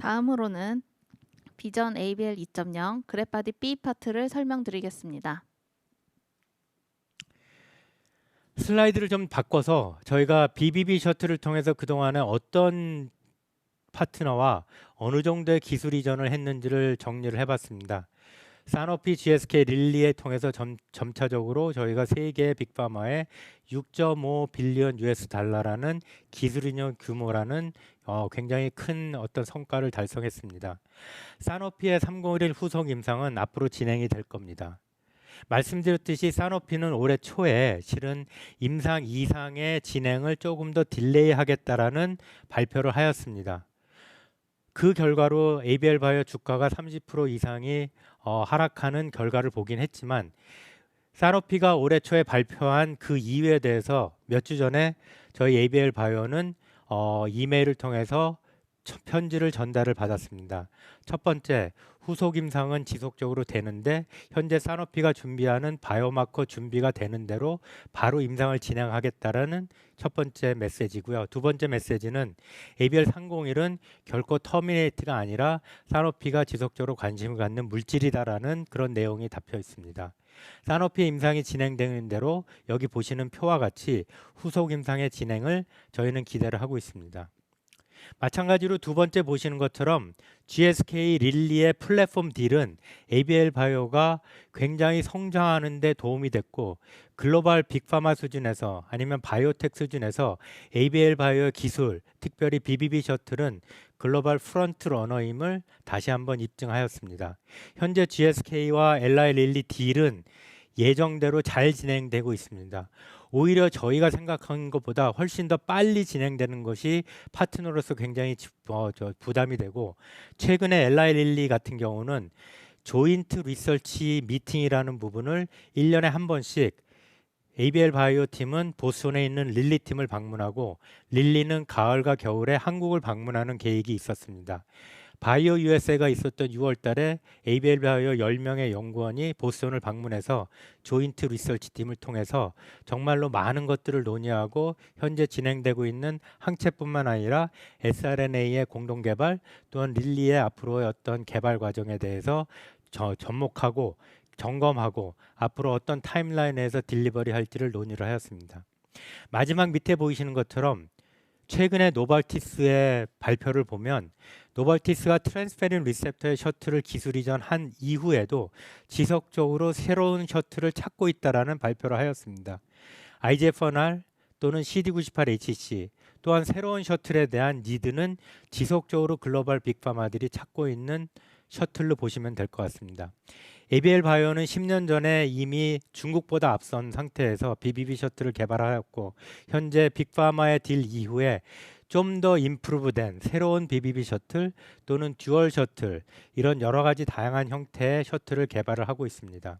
다음으로는 비전 ABL 2.0 그래프바디 B 파트를 설명드리겠습니다. 슬라이드를 좀 바꿔서 저희가 BBB 셔틀을 통해서 그동안에 어떤 파트너와 어느 정도의 기술 이전을 했는지를 정리를 해봤습니다. 사노피, GSK, 릴리에 통해서 점차적으로 저희가 세계의 빅파마의 6.5 빌리언 US 달러라는 기술 이전 규모라는 굉장히 큰 어떤 성과를 달성했습니다. 사노피의 301 후속 임상은 앞으로 진행이 될 겁니다. 말씀드렸듯이 사노피는 올해 초에 실은 임상 2상의 진행을 조금 더 딜레이하겠다라는 발표를 하였습니다. 그 결과로 ABL 바이오 주가가 30% 이상이 하락하는 결과를 보긴 했지만 사노피가 올해 초에 발표한 그 이유에 대해서 몇 주 전에 저희 ABL 바이오는 이메일을 통해서 편지를 전달을 받았습니다. 첫 번째, 후속 임상은 지속적으로 되는데 현재 사노피가 준비하는 바이오마커 준비가 되는 대로 바로 임상을 진행하겠다라는 첫 번째 메시지고요. 두 번째 메시지는 ABL 301은 결코 터미네이트가 아니라 사노피가 지속적으로 관심을 갖는 물질이다라는 그런 내용이 담겨 있습니다. 사노피 임상이 진행되는 대로 여기 보시는 표와 같이 후속 임상의 진행을 저희는 기대를 하고 있습니다. 마찬가지로 두 번째 보시는 것처럼 GSK 릴리의 플랫폼 딜은 ABL 바이오가 굉장히 성장하는 데 도움이 됐고 글로벌 빅파마 수준에서 아니면 바이오텍 수준에서 ABL 바이오의 기술, 특별히 BBB 셔틀은 글로벌 프런트 러너임을 다시 한번 입증하였습니다. 현재 GSK와 LI 릴리 딜은 예정대로 잘 진행되고 있습니다. 오히려 저희가 생각한 것보다 훨씬 더 빨리 진행되는 것이 파트너로서 굉장히 부담이 되고 최근에 LI 릴리 같은 경우는 조인트 리서치 미팅이라는 부분을 1년에 한 번씩 ABL 바이오 팀은 보스턴에 있는 릴리 팀을 방문하고 릴리는 가을과 겨울에 한국을 방문하는 계획이 있었습니다. 바이오 USA가 있었던 6월 달에 ABL 바이오 10명의 연구원이 보스턴을 방문해서 조인트 리서치 팀을 통해서 정말로 많은 것들을 논의하고 현재 진행되고 있는 항체뿐만 아니라 sRNA의 공동 개발 또한 릴리의 앞으로의 어떤 개발 과정에 대해서 접목하고 점검하고 앞으로 어떤 타임라인에서 딜리버리 할지를 논의를 하였습니다. 마지막 밑에 보이시는 것처럼 최근에 노발티스의 발표를 보면 노발티스가 트랜스페린 리셉터의 셔틀을 기술 이전한 이후에도 지속적으로 새로운 셔틀을 찾고 있다라는 발표를 하였습니다. IGF-1R 또는 CD98HC 또한 새로운 셔틀에 대한 니드는 지속적으로 글로벌 빅파마들이 찾고 있는 셔틀로 보시면 될 것 같습니다. ABL 바이오는 10년 전에 이미 중국보다 앞선 상태에서 BBB 셔틀을 개발하였고 현재 빅파마의 딜 이후에 좀 더 임프루브된 새로운 BBB 셔틀 또는 듀얼 셔틀 이런 여러 가지 다양한 형태의 셔틀을 개발을 하고 있습니다.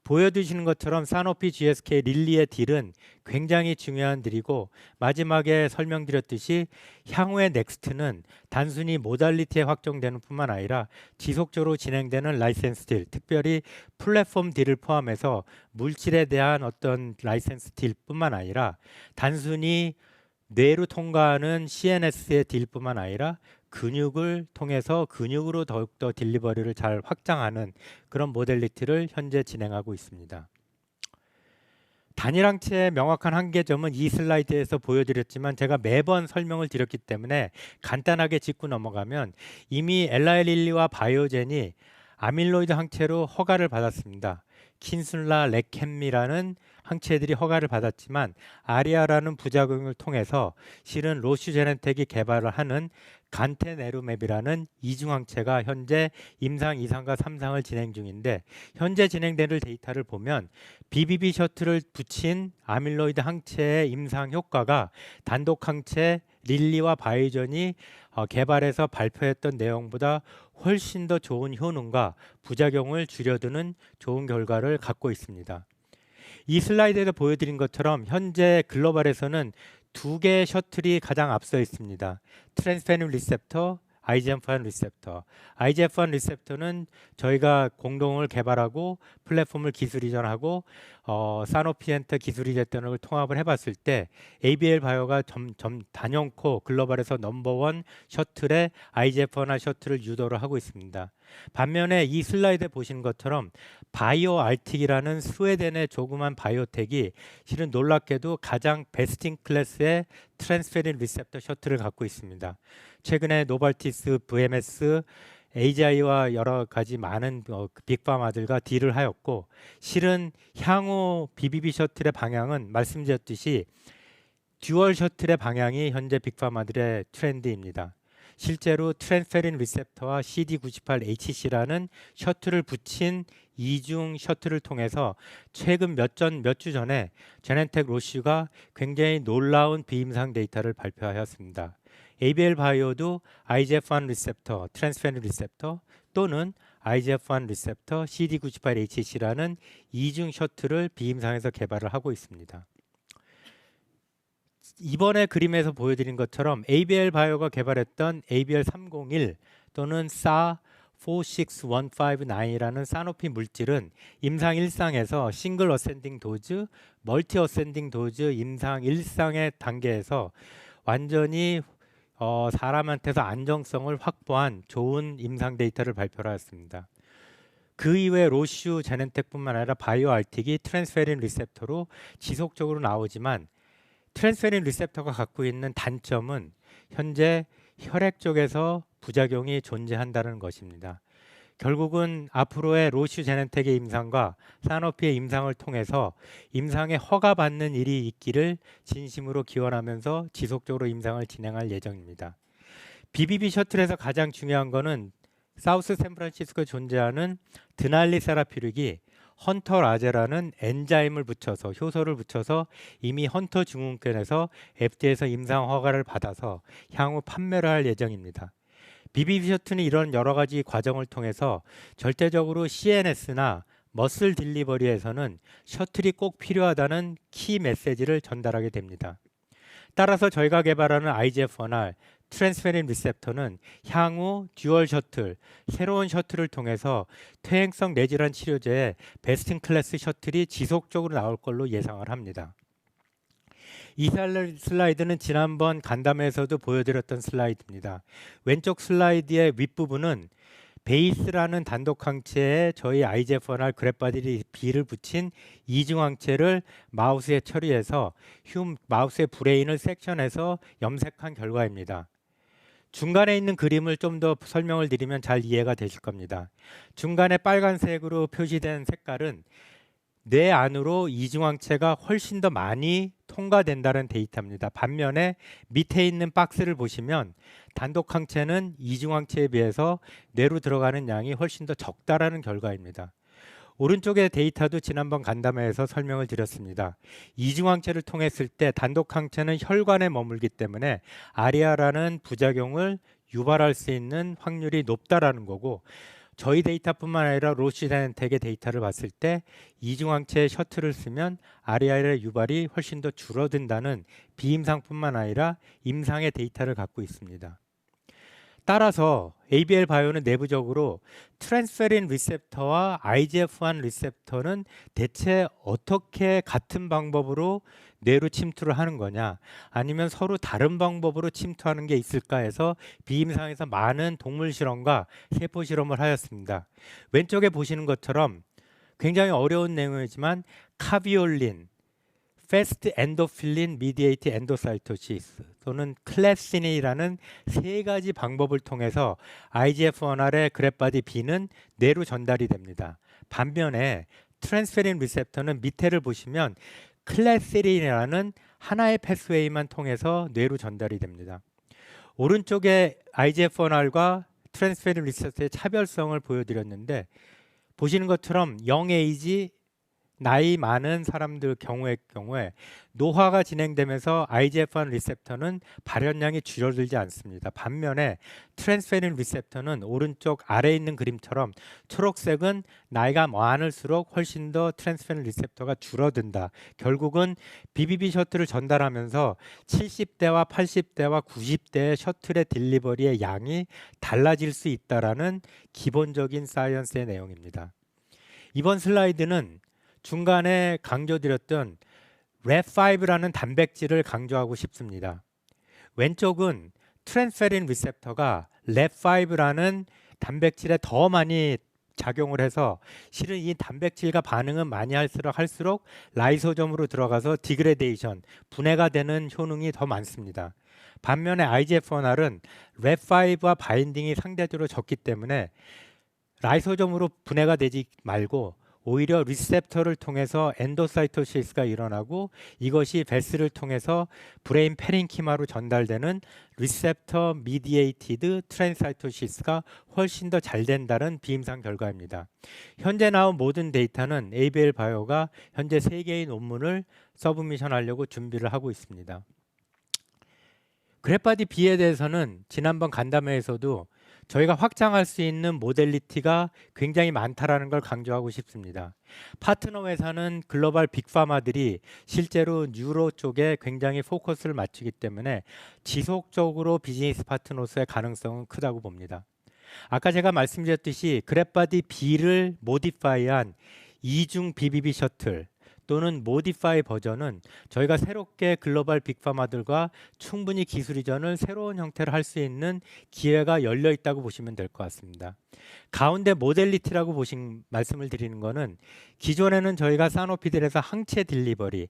보여주시는 것처럼 사노피, GSK, 릴리의 딜은 굉장히 중요한 딜이고 마지막에 설명드렸듯이 향후의 넥스트는 단순히 모달리티에 확정되는 뿐만 아니라 지속적으로 진행되는 라이센스 딜, 특별히 플랫폼 딜을 포함해서 물질에 대한 어떤 라이센스 딜 뿐만 아니라 단순히 뇌로 통과하는 CNS의 딜뿐만 아니라 근육을 통해서 근육으로 더욱더 딜리버리를 잘 확장하는 그런 모델리티를 현재 진행하고 있습니다. 단일항체의 명확한 한계점은 이 슬라이드에서 보여드렸지만 제가 매번 설명을 드렸기 때문에 간단하게 짚고 넘어가면 이미 엘라이 릴리와 바이오젠이 아밀로이드 항체로 허가를 받았습니다. 킨술라, 레캠미라는 항체들이 허가를 받았지만 아리아라는 부작용을 통해서 실은 로슈제넨텍이 개발을 하는 간테네루맵이라는 이중항체가 현재 임상 2상과 3상을 진행 중인데 현재 진행되는 데이터를 보면 BBB 셔틀을 붙인 아밀로이드 항체의 임상 효과가 단독 항체 릴리와 바이오젠이 개발해서 발표했던 내용보다 훨씬 더 좋은 효능과 부작용을 줄여드는 좋은 결과를 갖고 있습니다. 이 슬라이드에서 보여드린 것처럼 현재 글로벌에서는 두 개의 셔틀이 가장 앞서 있습니다. 트랜스페닌 리셉터 IGF-1 리셉터. IGF-1 리셉터는 저희가 공동을 개발하고 플랫폼을 기술 이전하고 사노피엔터 기술 이전 등을 통합을 해봤을 때 ABL 바이오가 점 단연코 글로벌에서 넘버원 셔틀에 IGF-1 셔틀을 유도를 하고 있습니다. 반면에 이 슬라이드에 보시는 것처럼 바이오 알틱이라는 스웨덴의 조그만 바이오텍이 실은 놀랍게도 가장 베스트 인 클래스의 트랜스페린 리셉터 셔틀을 갖고 있습니다. 최근에 노발티스, VMS, AGI와 여러 가지 많은 빅파마들과 딜을 하였고 실은 향후 BBB 셔틀의 방향은 말씀드렸듯이 듀얼 셔틀의 방향이 현재 빅파마들의 트렌드입니다. 실제로 트랜스페린 리셉터와 CD98HC라는 셔틀을 붙인 이중 셔틀을 통해서 최근 몇 주 전에 제넨텍 로슈가 굉장히 놀라운 비임상 데이터를 발표하였습니다. ABL 바이오도 IGF-1 리셉터, 트랜스페린 리셉터 또는 IGF-1 리셉터 CD98HC라는 이중 셔틀을 비임상에서 개발을 하고 있습니다. 이번에 그림에서 보여드린 것처럼 ABL 바이오가 개발했던 ABL301 또는 SA46159이라는 사노피 물질은 임상 1상에서 싱글 어센딩 도즈, 멀티 어센딩 도즈 임상 1상의 단계에서 완전히 사람한테서 안정성을 확보한 좋은 임상 데이터를 발표하였습니다. 그 이외에 로슈, 제넨텍뿐만 아니라 바이오 알틱이 트랜스페린 리셉터로 지속적으로 나오지만 트랜스페린 리셉터가 갖고 있는 단점은 현재 혈액 쪽에서 부작용이 존재한다는 것입니다. 결국은 앞으로의 로슈 제넨텍의 임상과 사노피의 임상을 통해서 임상에 허가받는 일이 있기를 진심으로 기원하면서 지속적으로 임상을 진행할 예정입니다. BBB 셔틀에서 가장 중요한 것은 사우스 샌프란시스코에 존재하는 드날리 세라피릭이 헌터 라제라는 엔자임을 붙여서 효소를 붙여서 이미 헌터 증후군에서 FDA에서 임상 허가를 받아서 향후 판매를 할 예정입니다. BBB 셔틀은 이런 여러 가지 과정을 통해서 절대적으로 CNS나 머슬 딜리버리에서는 셔틀이 꼭 필요하다는 키 메시지를 전달하게 됩니다. 따라서 저희가 개발하는 IGF-1R 트랜스페린 리셉터는 향후 듀얼 셔틀, 새로운 셔틀을 통해서 퇴행성 뇌질환 치료제의 베스트 인 클래스 셔틀이 지속적으로 나올 걸로 예상을 합니다. 이 슬라이드는 지난번 간담회에서도 보여드렸던 슬라이드입니다. 왼쪽 슬라이드의 윗부분은 베이스라는 단독항체에 저희 IGF-1R 그래프바디 B를 붙인 이중항체를 마우스에 처리해서 마우스의 브레인을 섹션해서 염색한 결과입니다. 중간에 있는 그림을 좀 더 설명을 드리면 잘 이해가 되실 겁니다. 중간에 빨간색으로 표시된 색깔은 뇌 안으로 이중항체가 훨씬 더 많이 통과된다는 데이터입니다. 반면에 밑에 있는 박스를 보시면 단독항체는 이중항체에 비해서 뇌로 들어가는 양이 훨씬 더 적다라는 결과입니다. 오른쪽의 데이터도 지난번 간담회에서 설명을 드렸습니다. 이중항체를 통했을 때 단독항체는 혈관에 머물기 때문에 아리아라는 부작용을 유발할 수 있는 확률이 높다라는 거고 저희 데이터뿐만 아니라 로시 제넨텍의 데이터를 봤을 때 이중항체 셔틀을 쓰면 아리아의 유발이 훨씬 더 줄어든다는 비임상뿐만 아니라 임상의 데이터를 갖고 있습니다. 따라서 ABL 바이오는 내부적으로 트랜스페린 리셉터와 IGF-1 리셉터는 대체 어떻게 같은 방법으로 뇌로 침투를 하는 거냐 아니면 서로 다른 방법으로 침투하는 게 있을까 해서 비임상에서 많은 동물 실험과 세포 실험을 하였습니다. 왼쪽에 보시는 것처럼 굉장히 어려운 내용이지만 카비올린, 패스트 엔도필린 미디에이트 엔도사이토시스 또는 클래시닌이라는 세 가지 방법을 통해서 IGF-1R의 그래프바디 B는 뇌로 전달이 됩니다. 반면에 트랜스페린 리셉터는 밑에를 보시면 클래시린이라는 하나의 패스웨이만 통해서 뇌로 전달이 됩니다. 오른쪽에 IGF-1R과 트랜스페린 리셉터의 차별성을 보여드렸는데 보시는 것처럼 0에이지 나이 많은 사람들 경우에 노화가 진행되면서 IGF-1 리셉터는 발현량이 줄어들지 않습니다. 반면에 트랜스페린 리셉터는 오른쪽 아래에 있는 그림처럼 초록색은 나이가 많을수록 훨씬 더 트랜스페린 리셉터가 줄어든다. 결국은 BBB 셔틀을 전달하면서 70대와 80대와 90대의 셔틀의 딜리버리의 양이 달라질 수 있다라는 기본적인 사이언스의 내용입니다. 이번 슬라이드는 중간에 강조드렸던 랩5라는 단백질을 강조하고 싶습니다. 왼쪽은 트랜스페린 리셉터가 랩5라는 단백질에 더 많이 작용을 해서 실은 이 단백질과 반응은 많이 할수록 라이소점으로 들어가서 디그레데이션, 분해가 되는 효능이 더 많습니다. 반면에 IGF-1R은 랩5와 바인딩이 상대적으로 적기 때문에 라이소점으로 분해가 되지 말고 오히려 리셉터를 통해서 엔도사이토시스가 일어나고 이것이 베스를 통해서 브레인 페린키마로 전달되는 리셉터 미디에이티드 트랜사이토시스가 훨씬 더 잘 된다는 비임상 결과입니다. 현재 나온 모든 데이터는 ABL 바이오가 현재 3개의 논문을 서브미션하려고 준비를 하고 있습니다. 그래파디 B에 대해서는 지난번 간담회에서도 저희가 확장할 수 있는 모델리티가 굉장히 많다라는 걸 강조하고 싶습니다. 파트너 회사는 글로벌 빅파마들이 실제로 뉴로 쪽에 굉장히 포커스를 맞추기 때문에 지속적으로 비즈니스 파트너로서의 가능성은 크다고 봅니다. 아까 제가 말씀드렸듯이 그래파디 B를 모디파이한 이중 BBB 셔틀 또는 모디파이 버전은 저희가 새롭게 글로벌 빅파마들과 충분히 기술 이전을 새로운 형태로 할 수 있는 기회가 열려 있다고 보시면 될 것 같습니다. 가운데 모델리티라고 말씀을 드리는 거는 기존에는 저희가 사노피들에서 항체 딜리버리,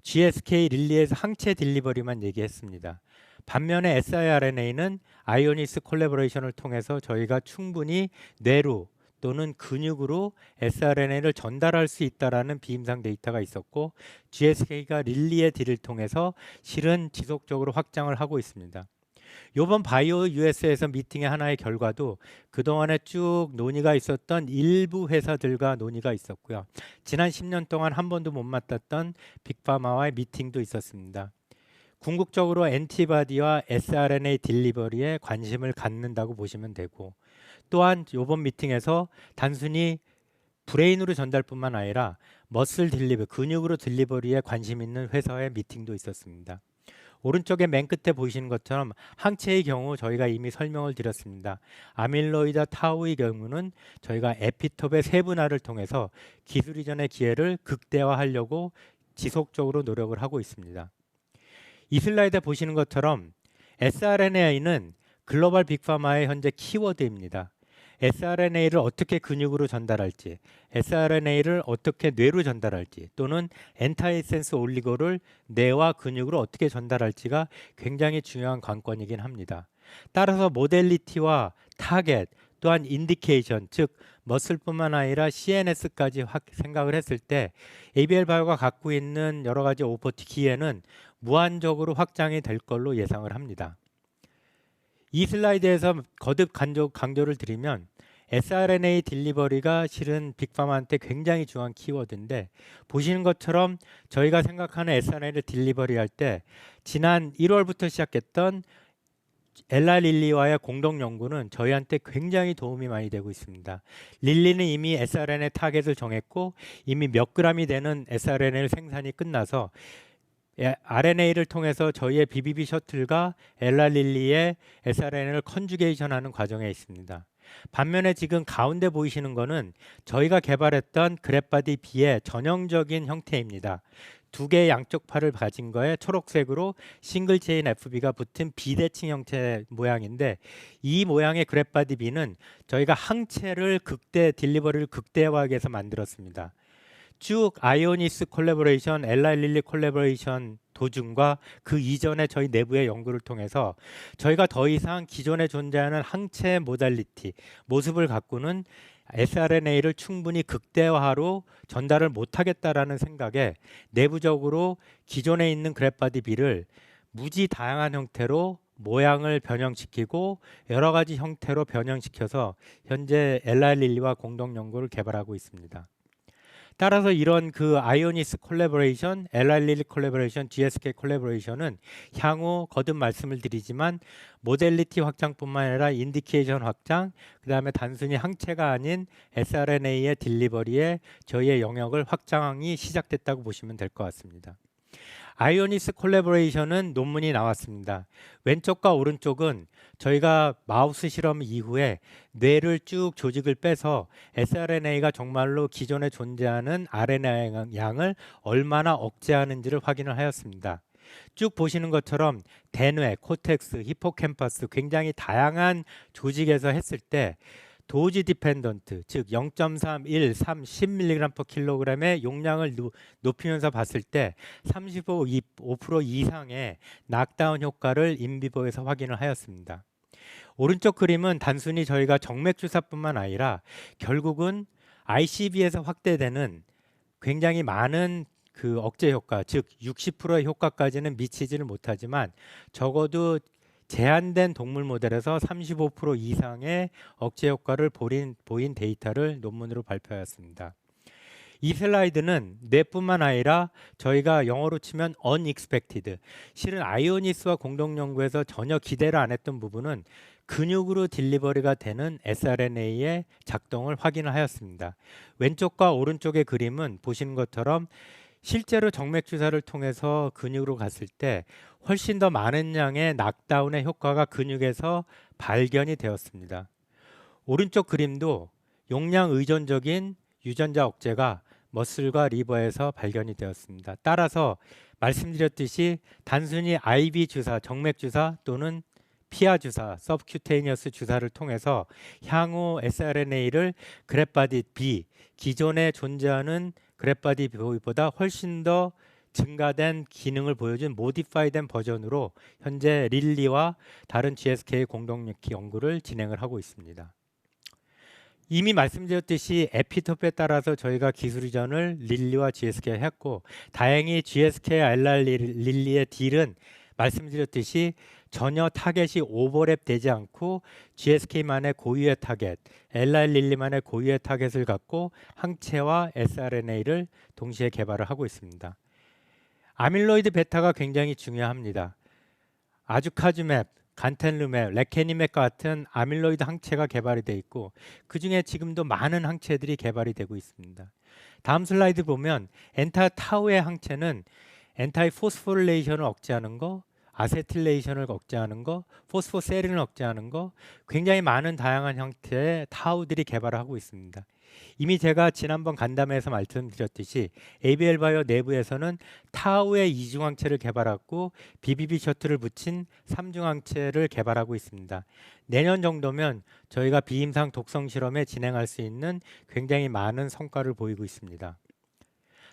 GSK 릴리에서 항체 딜리버리만 얘기했습니다. 반면에 siRNA는 아이오니스 콜라보레이션을 통해서 저희가 충분히 뇌로 또는 근육으로 siRNA를 전달할 수 있다라는 비임상 데이터가 있었고 GSK가 릴리의 딜을 통해서 실은 지속적으로 확장을 하고 있습니다. 이번 바이오 US에서 미팅의 하나의 결과도 그동안에 쭉 논의가 있었던 일부 회사들과 논의가 있었고요. 지난 10년 동안 한 번도 못 맡았던 빅파마와의 미팅도 있었습니다. 궁극적으로 엔티바디와 siRNA 딜리버리에 관심을 갖는다고 보시면 되고 또한 이번 미팅에서 단순히 브레인으로 전달뿐만 아니라 머슬 딜리버리, 근육으로 딜리버리에 관심 있는 회사의 미팅도 있었습니다. 오른쪽에 맨 끝에 보이시는 것처럼 항체의 경우 저희가 이미 설명을 드렸습니다. 아밀로이드 타우의 경우는 저희가 에피톱의 세분화를 통해서 기술 이전의 기회를 극대화하려고 지속적으로 노력을 하고 있습니다. 이 슬라이드에 보시는 것처럼 siRNA는 글로벌 빅파마의 현재 키워드입니다. siRNA를 어떻게 근육으로 전달할지, siRNA를 어떻게 뇌로 전달할지, 또는 엔타이센스 올리고를 뇌와 근육으로 어떻게 전달할지가 굉장히 중요한 관건이긴 합니다. 따라서 모델리티와 타겟, 또한 인디케이션, 즉 머슬뿐만 아니라 CNS까지 생각을 했을 때 ABL 바이오가 갖고 있는 여러 가지 오퍼티기에는 무한적으로 확장이 될 걸로 예상을 합니다. 이 슬라이드에서 거듭 강조를 드리면 siRNA 딜리버리가 실은 빅파마한테 굉장히 중요한 키워드인데 보시는 것처럼 저희가 생각하는 siRNA를 딜리버리 할 때 지난 1월부터 시작했던 엘라 릴리와의 공동 연구는 저희한테 굉장히 도움이 많이 되고 있습니다. 릴리는 이미 siRNA 타겟을 정했고 이미 몇 그램이 되는 siRNA를 생산이 끝나서 RNA를 통해서 저희의 BBB 셔틀과 엘라 릴리의 siRNA를 컨주게이션하는 과정에 있습니다. 반면에 지금 가운데 보이시는 거는 저희가 개발했던 그래파디 B의 전형적인 형태입니다. 두 개의 양쪽 팔을 가진 거에 초록색으로 싱글 체인 FB가 붙은 비대칭 형태 모양인데 이 모양의 그래파디 B는 저희가 항체를 딜리버리를 극대화하기 위해서 만들었습니다. 쭉 아이오니스 콜라보레이션, 엘라 릴리 콜라보레이션 도중과 그 이전에 저희 내부의 연구를 통해서 저희가 더 이상 기존에 존재하는 항체 모달리티, 모습을 갖고는 siRNA를 충분히 극대화로 전달을 못하겠다라는 생각에 내부적으로 기존에 있는 그래파디 B를 무지 다양한 형태로 모양을 변형시키고 여러 가지 형태로 변형시켜서 현재 엘라 릴리와 공동 연구를 개발하고 있습니다. 따라서 이런 그 아이오니스 콜라보레이션, 엘라일리 콜라보레이션, GSK 콜라보레이션은 향후 거듭 말씀을 드리지만 모델리티 확장뿐만 아니라 인디케이션 확장, 그다음에 단순히 항체가 아닌 sRNA의 딜리버리에 저희의 영역을 확장이 시작됐다고 보시면 될 것 같습니다. 아이오니스 콜라보레이션은 논문이 나왔습니다. 왼쪽과 오른쪽은 저희가 마우스 실험 이후에 뇌를 쭉 조직을 빼서 sRNA가 정말로 기존에 존재하는 RNA 양을 얼마나 억제하는지를 확인을 하였습니다. 쭉 보시는 것처럼 대뇌, 코텍스, 히포캠퍼스 굉장히 다양한 조직에서 했을 때 도지 디펜던트, 즉 0.3, 1, 3, 10mg/kg의 용량을 높이면서 봤을 때 35% 이상의 낙다운 효과를 인비보에서 확인을 하였습니다. 오른쪽 그림은 단순히 저희가 정맥 주사뿐만 아니라 결국은 ICV에서 확대되는 굉장히 많은 그 억제 효과, 즉 60%의 효과까지는 미치지는 못하지만 적어도 제한된 동물 모델에서 35% 이상의 억제 효과를 보인 데이터를 논문으로 발표하였습니다. 이 슬라이드는 뇌뿐만 아니라 저희가 영어로 치면 unexpected, 실은 아이오니스와 공동 연구에서 전혀 기대를 안 했던 부분은 근육으로 딜리버리가 되는 sRNA의 작동을 확인을 하였습니다. 왼쪽과 오른쪽의 그림은 보시는 것처럼 실제로 정맥 주사를 통해서 근육으로 갔을 때 훨씬 더 많은 양의 낙다운의 효과가 근육에서 발견이 되었습니다. 오른쪽 그림도 용량 의존적인 유전자 억제가 머슬과 리버에서 발견이 되었습니다. 따라서 말씀드렸듯이 단순히 IV 주사, 정맥 주사 또는 피하 주사, 서브큐테니어스 주사를 통해서 향후 sRNA를 그래프바디 B, 기존에 존재하는 그래프바디 B보다 훨씬 더 증가된 기능을 보여준 모디파이된 버전으로 현재 릴리와 다른 GSK 공동 연구를 진행을 하고 있습니다. 이미 말씀드렸듯이 에피토프에 따라서 저희가 기술 이전을 릴리와 GSK가 했고, 다행히 GSK 릴리의 딜은 말씀드렸듯이 전혀 타겟이 오버랩 되지 않고 GSK만의 고유의 타겟, 릴리만의 고유의 타겟을 갖고 항체와 sRNA를 동시에 개발을 하고 있습니다. 아밀로이드 베타가 굉장히 중요합니다. 아주카주맵, 간텔루맵, 레케니맵 같은 아밀로이드 항체가 개발이 되어 있고 그 중에 지금도 많은 항체들이 개발이 되고 있습니다. 다음 슬라이드 보면 엔타타우의 항체는 엔타이 포스포릴레이션을 억제하는 거, 아세틸레이션을 억제하는 거, 포스포세린을 억제하는 거, 굉장히 많은 다양한 형태의 타우들이 개발하고 있습니다. 이미 제가 지난번 간담회에서 말씀드렸듯이 ABL 바이오 내부에서는 타우의 이중항체를 개발하고 BBB 셔틀을 붙인 3중항체를 개발하고 있습니다. 내년 정도면 저희가 비임상 독성 실험에 진행할 수 있는 굉장히 많은 성과를 보이고 있습니다.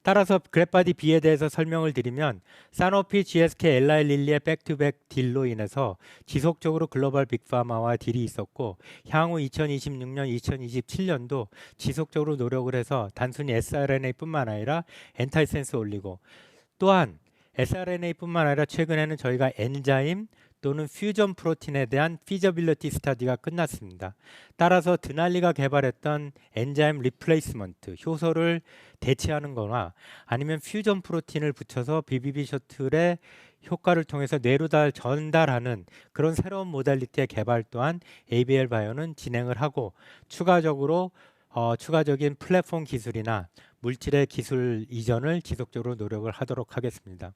따라서 그래프바디 B에 대해서 설명을 드리면 사노피, GSK, 엘라이 릴리의 백투백 딜로 인해서 지속적으로 글로벌 빅파마와 딜이 있었고 향후 2026년, 2027년도 지속적으로 노력을 해서 단순히 sRNA뿐만 아니라 엔타이센스 올리고 또한 sRNA뿐만 아니라 최근에는 저희가 엔자임 또는 퓨전 프로틴에 대한 피저빌리티 스터디가 끝났습니다. 따라서 드날리가 개발했던 엔자임 리플레이스먼트, 효소를 대체하는 거나 아니면 퓨전 프로틴을 붙여서 BBB 셔틀의 효과를 통해서 뇌로 전달하는 그런 새로운 모달리티의 개발 또한 ABL 바이오는 진행을 하고 추가적인 플랫폼 기술이나 물질의 기술 이전을 지속적으로 노력을 하도록 하겠습니다.